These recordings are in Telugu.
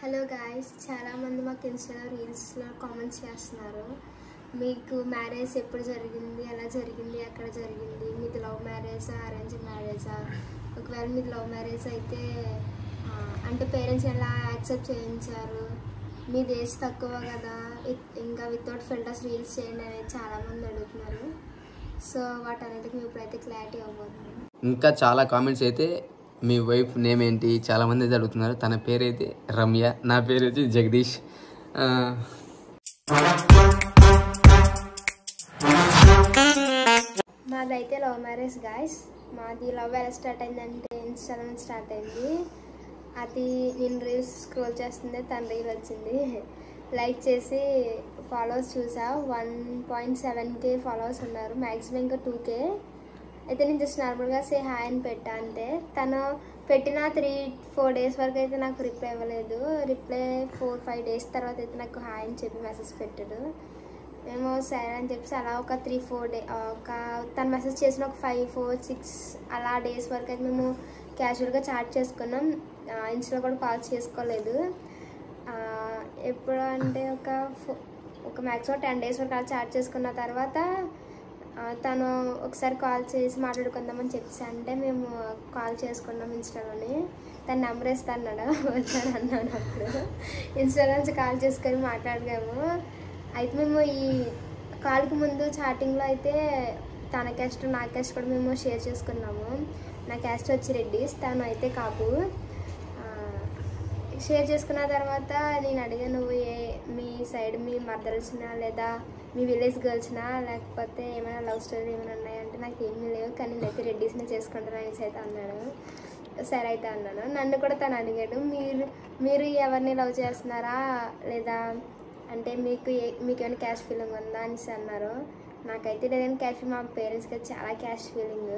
హలో గాయ్స్, చాలామంది మాకు ఇన్స్టాలో రీల్స్లో కామెంట్స్ చేస్తున్నారు. మీకు మ్యారేజ్ ఎప్పుడు జరిగింది, ఎలా జరిగింది, ఎక్కడ జరిగింది, మీది లవ్ మ్యారేజా అరేంజ్ మ్యారేజా? ఒకవేళ మీది లవ్ మ్యారేజ్ అయితే అంటే పేరెంట్స్ ఎలా యాక్సెప్ట్ చేయించారు, మీది ఏజ్ తక్కువ కదా, ఇంకా వితౌట్ ఫిల్టర్స్ రీల్స్ చేయండి అనేది చాలామంది అడుగుతున్నారు. సో వాటన్నిటికి మీ ఇప్పుడైతే క్లారిటీ అవ్వబోతుంది. ఇంకా చాలా కామెంట్స్ అయితే మీ వైఫ్ నేమ్ ఏంటి చాలామంది అయితే అడుగుతున్నారు. తన పేరు అయితే రమ్య, నా పేరు వచ్చి జగదీష్. మాదైతే లవ్ మ్యారేజ్ గాయ్స్. మాది లవ్ ఎలా స్టార్ట్ అయిందంటే ఇన్స్టాలో నుంచి స్టార్ట్ అయింది. అది నేను రీల్స్ స్క్రోల్ చేస్తుందే తన రీల్ వచ్చింది. లైక్ చేసి ఫాలోవర్స్ చూసా. 1.7K ఫాలోవర్స్ ఉన్నారు, మ్యాక్సిమం ఇంకా 2K. అయితే నేను జస్ట్ నార్మల్గా సే హాయ్ అని పెట్టా అంతే. తను పెట్టిన 3-4 డేస్ వరకు అయితే నాకు రిప్లై ఇవ్వలేదు. రిప్లై 4-5 డేస్ తర్వాత అయితే నాకు హాయ్ అని చెప్పి మెసేజ్ పెట్టాడు. మేము సరే అని చెప్పేసి అలా ఒక 3-4 డే తను మెసేజ్ చేసిన ఒక 5-4-6 అలా డేస్ వరకు అయితే మేము క్యాజువల్గా చాట్ చేసుకున్నాం. ఇన్స్టాలో కూడా కాల్ చేసుకోలేదు. ఎప్పుడు అంటే ఒక మ్యాక్సిమం 10 డేస్ వరకు అలా చాట్ చేసుకున్న తర్వాత తను ఒకసారి కాల్ చేసి మాట్లాడుకుందామని చెప్పేసి అంటే మేము కాల్ చేసుకున్నాం ఇన్స్టాలోని. తన నెంబర్ ఇస్తా అన్నాడు, వచ్చాను అన్నాను. అప్పుడు ఇన్స్టాలో నుంచి కాల్ చేసుకొని మాట్లాడగాము. అయితే మేము ఈ కాల్కి ముందు చాటింగ్లో అయితే తన క్యాస్ట్ నా క్యాస్ట్ కూడా మేము షేర్ చేసుకున్నాము. నా క్యాస్ట్ వచ్చి రెడ్డిస్, తను అయితే కాపు. షేర్ చేసుకున్న తర్వాత నేను అడిగాను, నువ్వు మీ సైడ్ మీ మదర్స్నా లేదా మీ విలేజ్ గర్ల్స్నా లేకపోతే ఏమైనా లవ్ స్టోరీ ఏమైనా ఉన్నాయంటే నాకు ఏమీ లేవు, కానీ నేనైతే రెడ్డిస్ని చేసుకుంటాను అనేసి అయితే అన్నాడు. సరే అయితే అన్నాను. నన్ను కూడా తను అడిగాడు, మీరు ఎవరిని లవ్ చేస్తున్నారా లేదా అంటే మీకు ఏమైనా క్యాష్ ఫీలింగ్ ఉందా అనేసి అన్నారు. నాకైతే లేదని క్యాష్, మా పేరెంట్స్కి చాలా క్యాష్ ఫీలింగ్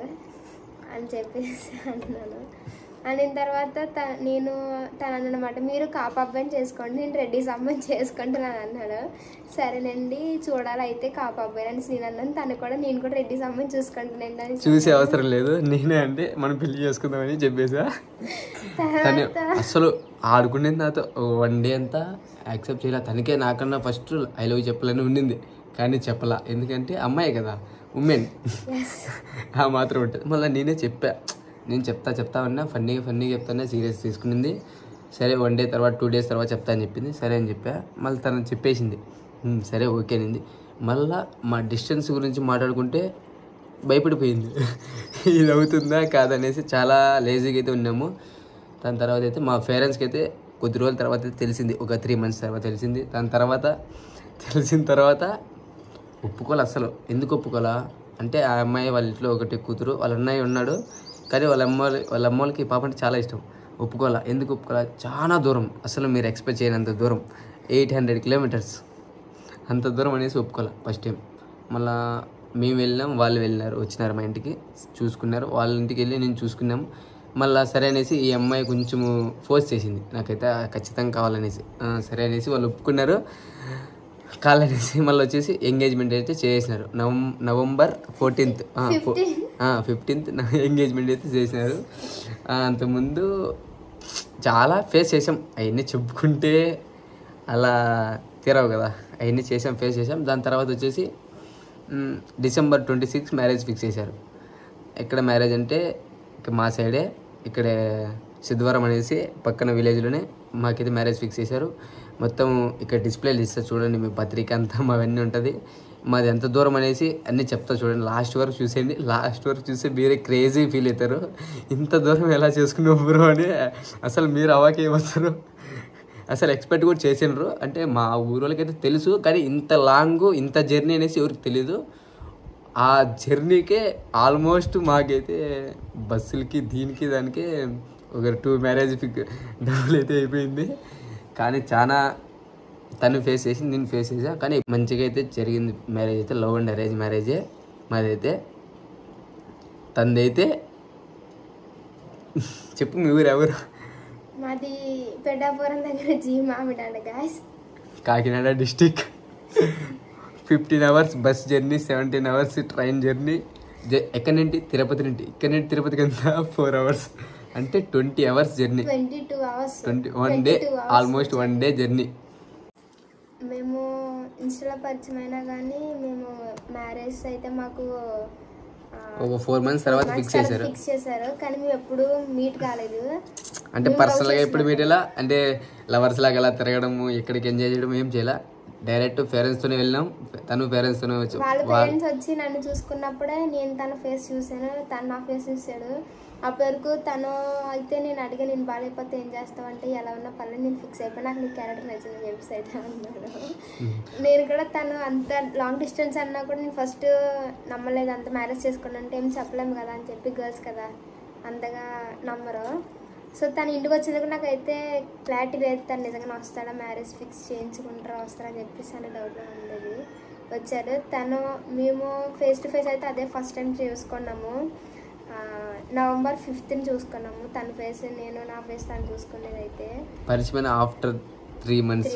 అని చెప్పేసి అన్నాను. అనిన తర్వాత తను అన్నమాట, మీరు కాపు అబ్బాయిని చేసుకోండి, నేను రెడ్డిస్ అమ్మాయిని చేసుకుంటున్నాను అన్నాడు. సరేనండి చూడాలి అయితే కాపు అబ్బాయి అని నేను అన్నాను. తను కూడా నేను కూడా రెడ్డిస్ అమ్మాయిని చూసుకుంటానండి అని. చూసే అవసరం లేదు, నేనే అంటే మనం పెళ్లి చేసుకుందామని చెప్పేసా. అసలు ఆడుకునేది నాతో 1 డే అంతా యాక్సెప్ట్ చేయాలి. తనకే నాకన్నా ఫస్ట్ ఐ లవ్ చెప్పాలని ఉండింది, కానీ చెప్పలా. ఎందుకంటే అమ్మాయి కదా, ఉమెన్ ఆ మాత్రం ఉంటుంది. మళ్ళీ నేనే చెప్పా, నేను చెప్తా ఉన్నా, ఫన్నీగా చెప్తానే సీరియస్ తీసుకునింది. సరే 1 డే తర్వాత 2 డేస్ తర్వాత చెప్తా అని చెప్పింది. సరే అని చెప్పా. మళ్ళీ తను చెప్పేసింది, సరే ఓకే అనింది. మళ్ళీ మా డిస్టెన్స్ గురించి మాట్లాడుకుంటే భయపడిపోయింది, ఇది అవుతుందా కాదనేసి. చాలా లేజీగా అయితే ఉన్నాము. దాని తర్వాత అయితే మా పేరెంట్స్కి అయితే కొద్ది రోజుల తర్వాత అయితే తెలిసింది, ఒక 3 months తర్వాత తెలిసింది. దాని తర్వాత తెలిసిన తర్వాత ఒప్పుకోలే. అసలు ఎందుకు ఒప్పుకోలా అంటే ఆ అమ్మాయి వాళ్ళ ఇంట్లో ఒకటి కూతురు, వాళ్ళ అన్నయ్య ఉన్నాడు, కానీ వాళ్ళ అమ్మోళ్ళకి పాప అంటే చాలా ఇష్టం. ఒప్పుకోవాలా. ఎందుకు ఒప్పుకోవాలా? చాలా దూరం, అసలు మీరు ఎక్స్పెక్ట్ చేయనంత దూరం, 800 kilometers అంత దూరం అనేసి ఒప్పుకోవాలా ఫస్ట్ టైం. మళ్ళీ మేము వెళ్ళినాం, వాళ్ళు వచ్చినారు మా ఇంటికి, చూసుకున్నారు. వాళ్ళ ఇంటికి వెళ్ళి నేను చూసుకున్నాము. మళ్ళీ సరే అనేసి ఈ అమ్మాయి కొంచెము ఫోర్స్ చేసింది, నాకైతే ఖచ్చితంగా కావాలనేసి. సరే అనేసి వాళ్ళు ఒప్పుకున్నారు, కావాలనేసి. మళ్ళీ వచ్చేసి ఎంగేజ్మెంట్ అయితే చేసినారు. నవంబర్ 14th 15th ఎంగేజ్మెంట్ అయితే చేసినారు. అంతకుముందు చాలా ఫేస్ చేసాం, అవన్నీ చెప్పుకుంటే అలా తీరవు కదా. అవన్నీ ఫేస్ చేసాం. దాని తర్వాత వచ్చేసి December 26 మ్యారేజ్ ఫిక్స్ చేశారు. ఎక్కడ మ్యారేజ్ అంటే మా సైడే, ఇక్కడే సిద్ధవరం అనేసి పక్కన విలేజ్లోనే మాకైతే మ్యారేజ్ ఫిక్స్ చేశారు. మొత్తం ఇక్కడ డిస్ప్లేలు ఇస్తా చూడండి, మీ పత్రిక అంతా అవన్నీ ఉంటుంది. మాది ఎంత దూరం అనేసి అన్నీ చెప్తా చూడండి, లాస్ట్ వరకు చూసేయండి. లాస్ట్ వరకు చూస్తే మీరే క్రేజీ ఫీల్ అవుతారు, ఇంత దూరం ఎలా చేసుకున్నావు బ్రో అని. అసలు మీరు అవాకే వస్తారు, అసలు ఎక్స్పెక్ట్ కూడా చేసినారు. అంటే మా ఊరోళ్ళకైతే తెలుసు, కానీ ఇంత లాంగ్ ఇంత జర్నీ అనేసి ఎవరికి తెలీదు. ఆ జర్నీకే ఆల్మోస్ట్ మాకైతే బస్సులకి దీనికి దానికే ఒక 2 మ్యారేజ్ డబ్బులు అయితే అయిపోయింది. కానీ చాలా తను ఫేస్ చేసి నేను ఫేస్ చేసా, కానీ మంచిగా అయితే జరిగింది మ్యారేజ్ అయితే. లవ్ అండ్ అరేంజ్ మ్యారేజే మాదైతే. తనదైతే చెప్పు, మీ ఊరు ఎవరు? మాది పెద్దాపురం దగ్గర Mamidada guys, Kakinada district. 15 hours bus journey, 17 hours train journey. ఎక్కడి నుండి? తిరుపతి నుండి. ఇక్కడ నుండి తిరుపతికి అంతా 4 hours. అంటే 20 hours journey, 22 hours, 1 day, almost 1 day journey. మేము ఇన్స్టాలో పరిచయం అయినా కానీ మేము మ్యారేజ్ అయితే మాకు ఒక 4 months తర్వాత ఫిక్స్ చేశారు కానీ మేము ఎప్పుడు మీట్ కాలేదు. అంటే పర్సనల్గా ఎప్పుడు మీట్ ఇలా అంటే లవర్స్ లాగా అలా తిరగడము, ఎక్కడికి ఎంజాయ్ చేయడం ఏం చేయాల. డైరెక్ట్ పేరెంట్స్తోనే వెళ్ళాం, తను పేరెంట్స్తోనే వచ్చి వాళ్ళ పేరెంట్స్ వచ్చి నన్ను చూసుకున్నప్పుడే నేను తన ఫేస్ చూసాను, తను నా ఫేస్ చూసాడు. అప్పటి వరకు తను అయితే నేను అడిగా నేను బాగాలేకపోతే ఏం చేస్తావు అంటే ఎలా ఉన్నా పర్లేదు నేను ఫిక్స్ అయిపోయి నాకు నీ క్యారెక్టర్ నచ్చిందని చెప్పేసి అయితే అన్నాడు. నేను కూడా తను అంత లాంగ్ డిస్టెన్స్ అన్నా కూడా నేను ఫస్ట్ నమ్మలేదు, అంత మ్యారేజ్ చేసుకోండి అంటే ఏం చెప్పలేము కదా అని చెప్పి, గర్ల్స్ కదా అంతగా నమ్మరు. సో తను ఇంటికి వచ్చినందుకు నాకైతే క్లారిటీ లేదు, తను నిజంగా వస్తాడా, మ్యారేజ్ ఫిక్స్ చేయించుకుంటారా వస్తారా అని చెప్పేసి అనే డౌట్లో ఉండేది. వచ్చాడు తను, మేము ఫేస్ టు ఫేస్ అయితే అదే ఫస్ట్ టైం చూసుకున్నాము. November 5th చూసుకున్నాము, తన ఫేస్ నేను, నా ఫేస్ తను చూసుకునేది అయితే పరిచయమైన ఆఫ్టర్ 3 months.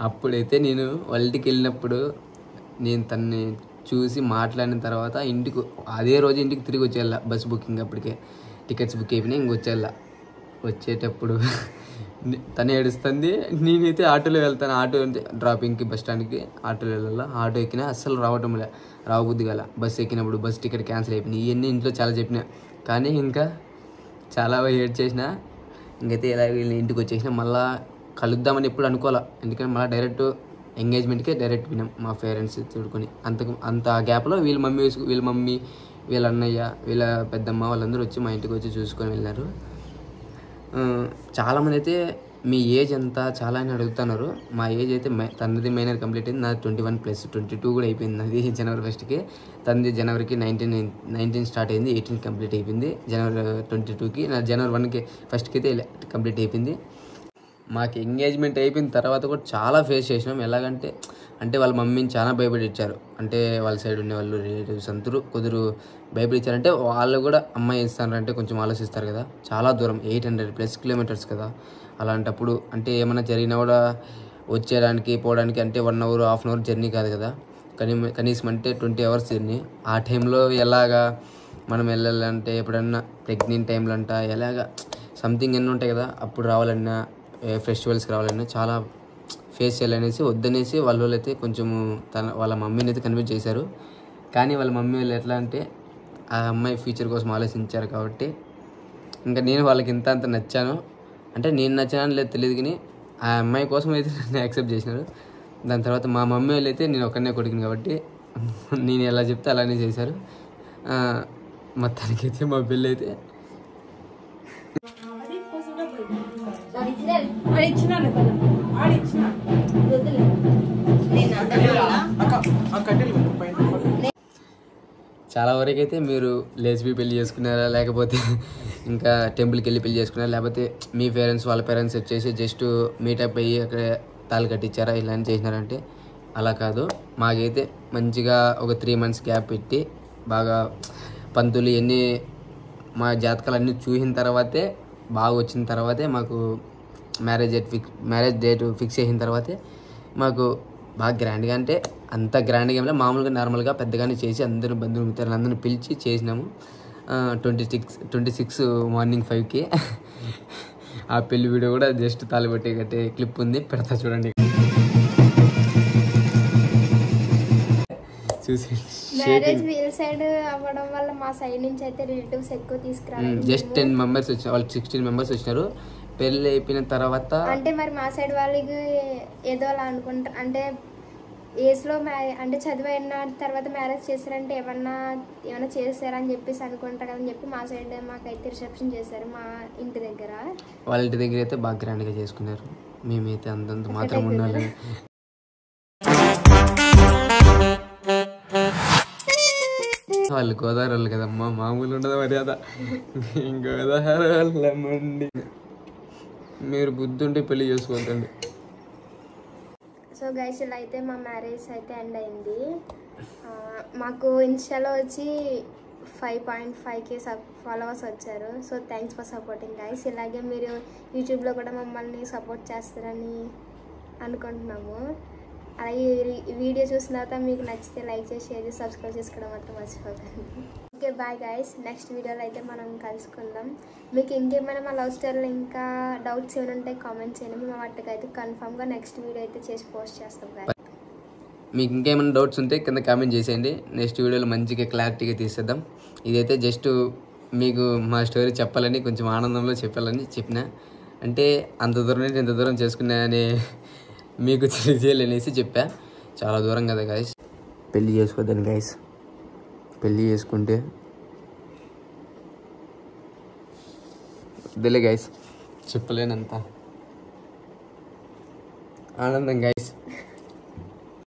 అప్పుడైతే నేను వాళ్ళకి వెళ్ళినప్పుడు నేను తన్ని చూసి మాట్లాడిన తర్వాత ఇంటికి అదే రోజు ఇంటికి తిరిగి వచ్చేయాల. బస్ బుకింగ్ అప్పటికే టికెట్స్ బుక్ అయిపోయినాయి, ఇంక వచ్చేయాల. వచ్చేటప్పుడు తను ఏడుస్తుంది, నేనైతే ఆటోలో వెళ్తాను. ఆటో అంటే డ్రాపింగ్కి బస్ స్టాండ్కి ఆటోలో వెళ్ళాలా. ఆటో ఎక్కినా అస్సలు రావటం లే, రావబుద్ది గల. బస్ ఎక్కినప్పుడు బస్ టికెట్ క్యాన్సిల్ అయిపోయినాయి. ఇవన్నీ ఇంట్లో చాలా చెప్పినా కానీ ఇంకా చాలా ఏడ్ చేసిన. ఇంకైతే ఇలా వీళ్ళు ఇంటికి వచ్చేసిన. మళ్ళీ కలుద్దామని ఎప్పుడు అనుకోవాలా, ఎందుకంటే మళ్ళీ డైరెక్ట్ ఎంగేజ్మెంట్కే డైరెక్ట్ వినాం మా పేరెంట్స్ చూడుకొని. అంత గ్యాప్లో వీళ్ళ మమ్మీ వీళ్ళ అన్నయ్య వీళ్ళ పెద్దమ్మ వాళ్ళందరూ వచ్చి మా ఇంటికి వచ్చి చూసుకొని వెళ్ళినారు. చాలామంది అయితే మీ ఏజ్ ఎంత చాలా అని అడుగుతున్నారు. మా ఏజ్ అయితే తనది మైనర్ కంప్లీట్ అయింది, నాది 21+, 22 కూడా అయిపోయింది. నాది January 1st, తనది జనవరికి 19 స్టార్ట్ అయింది, 18 కంప్లీట్ అయిపోయింది. January 22కి, నా January 1st అయితే కంప్లీట్ అయిపోయింది. మాకు ఎంగేజ్మెంట్ అయిపోయిన తర్వాత కూడా చాలా ఫేస్ చేసినాం. ఎలాగంటే వాళ్ళ మమ్మీని చాలా భయపడిచ్చారు. అంటే వాళ్ళ సైడ్ ఉండే వాళ్ళు రిలేటివ్స్ అందరూ భయపడిచ్చారంటే వాళ్ళు కూడా అమ్మాయి ఇస్తారంటే కొంచెం ఆలోచిస్తారు కదా. చాలా దూరం 800+ kilometers కదా. అలాంటప్పుడు అంటే ఏమైనా జరిగినా కూడా వచ్చేయడానికి పోవడానికి అంటే 1 hour, 1/2 hour జర్నీ కాదు కదా. కనీసం అంటే 20 hours జర్నీ. ఆ టైంలో ఎలాగా మనం వెళ్ళాలంటే ఎప్పుడన్నా ప్రెగ్నెంట్ టైంలో అంట ఎలాగా సంథింగ్ ఎన్ని ఉంటాయి కదా. అప్పుడు రావాలన్నా ఫెస్టివల్స్కి రావాలన్నా చాలా ఫేస్ చేయాలనేసి వద్దనేసి వాళ్ళు అయితే కొంచెము వాళ్ళ మమ్మీని అయితే కన్విన్స్ చేశారు. కానీ వాళ్ళ మమ్మీ వాళ్ళు ఎట్లా అంటే ఆ అమ్మాయి ఫ్యూచర్ కోసం ఆలోచించారు కాబట్టి ఇంకా నేను వాళ్ళకి అంత నచ్చాను. అంటే నేను నచ్చానని లేదు తెలియదు కానీ ఆ అమ్మాయి కోసం అయితే నన్ను యాక్సెప్ట్ చేసినారు. దాని తర్వాత మా మమ్మీ వాళ్ళు అయితే నేను ఒక్కనే కొడుకుని కాబట్టి నేను ఎలా చెప్తే అలానే చేశారు. మొత్తానికైతే మా పెళ్ళి అయితే చాలా వరకు అయితే మీరు లేచిపి పెళ్లి చేసుకున్నారా, లేకపోతే ఇంకా టెంపుల్కి వెళ్ళి పెళ్లి చేసుకున్నారా, లేకపోతే మీ పేరెంట్స్ వాళ్ళ పేరెంట్స్ వచ్చేసి జస్ట్ మీటప్ అయ్యి అక్కడ తాళి కట్టించారా ఇలా అని చేసినారంటే అలా కాదు. మాకైతే మంచిగా ఒక 3 months గ్యాప్ పెట్టి బాగా పంతులు ఎన్ని మా జాతకాలు అన్నీ చూసిన తర్వాతే బాగా వచ్చిన తర్వాతే మాకు మ్యారేజ్ డేట్ ఫిక్స్ చేసిన తర్వాతే మాకు బాగా గ్రాండ్గా, అంటే అంత గ్రాండ్గా ఏమైనా మామూలుగా నార్మల్గా పెద్దగానే చేసి అందరూ బంధుమిత్రులు అందరిని పిలిచి చేసినాము. 26 మార్నింగ్ 5కి ఆ పెళ్లి వీడియో కూడా జస్ట్ తాళిబట్టి కట్టే క్లిప్ ఉంది, పెడతా చూడండి. చూసి మ్యారేజ్ వీల్ సైడ్ అవ్వడం వల్ల మా సైడ్ నుంచి అయితే రిలేటివ్స్ ఎక్కువ తీసుకురాలేదు. జస్ట్ 10 members వచ్చారు, వాళ్ళు 16 members వచ్చినారు. పెళ్ళి అయిపోయిన తర్వాత అంటే మరి మా సైడ్ వాళ్ళకి ఏదో అలా అనుకుంటారు, అంటే ఏజ్లో అంటే చదివైన తర్వాత మ్యారేజ్ చేశారంటే ఏమన్నా చేశారని చెప్పేసి అనుకుంటారు అని చెప్పి మా సైడ్ మాకైతే రిసెప్షన్ చేశారు మా ఇంటి దగ్గర. వాళ్ళ ఇంటి దగ్గర అయితే బాగా గ్రాండ్గా చేసుకున్నారు. మేమైతే అంతంత మాత్రం ఉండాలి. వాళ్ళు గోదావరి వాళ్ళు కదమ్మా, మామూలు ఉండదు మర్యాద. గోదావరి వాళ్ళమండి, మీరు బుద్ధి ఉంటే పెళ్లి చేసుకోవద్దండి. సో గైస్ ఇలా అయితే మా మ్యారేజ్ అయితే ఎండ్ అయింది. మాకు ఇన్స్టాలో వచ్చి 5.5K ఫాలోవర్స్ వచ్చారు. So thanks for supporting guys. ఇలాగే మీరు యూట్యూబ్లో కూడా మమ్మల్ని సపోర్ట్ చేస్తారని అనుకుంటున్నాము. అలాగే ఈ వీడియో చూసిన తర్వాత మీకు నచ్చితే లైక్ చేసి షేర్ చేసి సబ్స్క్రైబ్ చేసుకోవడం మాత్రం మర్చిపోకండి. ఓకే బాయ్ గైస్, నెక్స్ట్ వీడియోలో అయితే మనం కలుసుకుందాం. మీకు ఇంకేమైనా మా లవ్ స్టోరీలో ఇంకా డౌట్స్ ఏమైనా ఉంటే కామెంట్ చేయండి. మేము వాటికి అయితే కన్ఫామ్గా నెక్స్ట్ వీడియో అయితే చేసి పోస్ట్ చేస్తాం guys. మీకు ఇంకేమైనా డౌట్స్ ఉంటే కింద కామెంట్ చేసేయండి. నెక్స్ట్ వీడియోలో మంచిగా క్లారిటీగా తీసేద్దాం. ఇదైతే జస్ట్ మీకు మా స్టోరీ చెప్పాలని, కొంచెం ఆనందంలో చెప్పాలని చెప్పిన. అంటే అంత దూరం నుంచి ఇంత దూరం చేసుకున్నా అని మీకు తెలియజేయాలనేసి చెప్పా. చాలా దూరం కదా గాయస్. పెళ్ళి చేసుకోవద్దని గాయస్. పెళ్ళి చేసుకుంటే వద్దులే గాయస్, చెప్పలేనంత ఆనందం గాయస్.